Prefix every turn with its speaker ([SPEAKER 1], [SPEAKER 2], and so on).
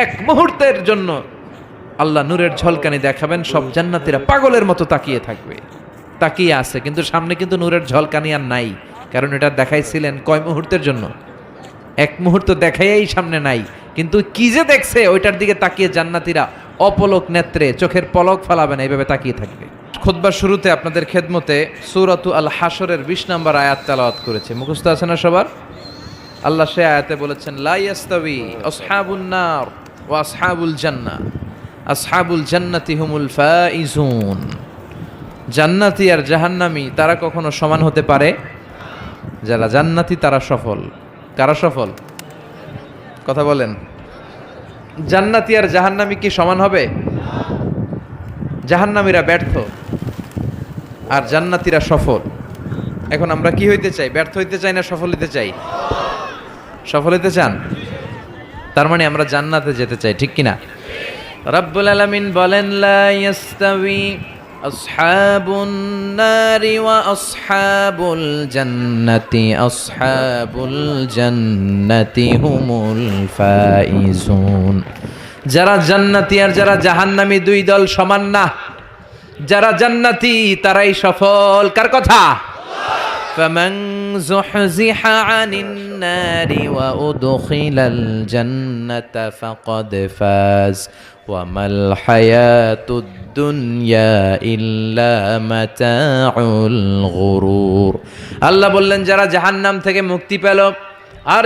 [SPEAKER 1] এক মুহূর্তের জন্য আল্লাহ নূরের ঝলকানি দেখাবেন, সব জান্নাতীরা পাগলের মতো তাকিয়ে থাকবে, তাকিয়ে আছে, কিন্তু সামনে কিন্তু নূরের ঝলকানি আর নাই, কারণ এটা দেখাইছিলেন কয় মুহূর্তের জন্য? এক মুহূর্ত দেখাইয়াই সামনে নাই, কিন্তু কি যে দেখছে ওইটার দিকে তাকিয়ে জান্নাতীরা অপলক নেত্রে চোখের পলক ফালাবে না, এইভাবে তাকিয়ে থাকবে। খুতবার শুরুতে আপনাদের খেদমতে সূরাতু আল হাশরের 20 নম্বর আয়াত তেলাওয়াত করেছে, মুখস্থ আছে না সবার? আল্লাহ সে আয়াতে বলেছেন, লা ইয়াস্তাবি আসহাবুন নার ওয়া আসহাবুল জান্নাহ, আসহাবুল জান্নাতি হুমুল ফাইজুন। জান্নাতি আর জাহান্নামী তারা কখনো সমান হতে পারে? যারা জান্নাতি তারা সফল। কারা সফল? কথা বলেন। জান্নাতি আর জাহান্নামী কি সমান হবে? জাহান্নামীরা ব্যর্থ আর জান্নাতীরা সফল। এখন আমরা কি হইতে চাই? ব্যর্থ হইতে চাই না সফল হইতে চাই? সফল হইতে চান? তার মানে আমরা জান্নাতে যেতে চাই, ঠিক কিনা? রব্বুল আলামিন বলেন, লা ইয়াস্তাবি আসহাবুন নারি ওয়া আসহাবুল জান্নাতি, আসহাবুল জান্নাতি হুমুল ফাইজুন। যারা জান্নাতি আর যারা জাহান্নামী দুই দল সমান না। যারা জান্নাতি তারাই সফল। কার কথা? ফামান যুহজিহা আনিন নারি ওয়া উদখিলাল জান্নাতা ফাকাদ ফাজ ওয়া মাল হায়াতুদ দুনিয়া ইল্লা মাতাউল গুরুর। আল্লাহ বললেন, যারা জাহান্নাম থেকে মুক্তি পেল আর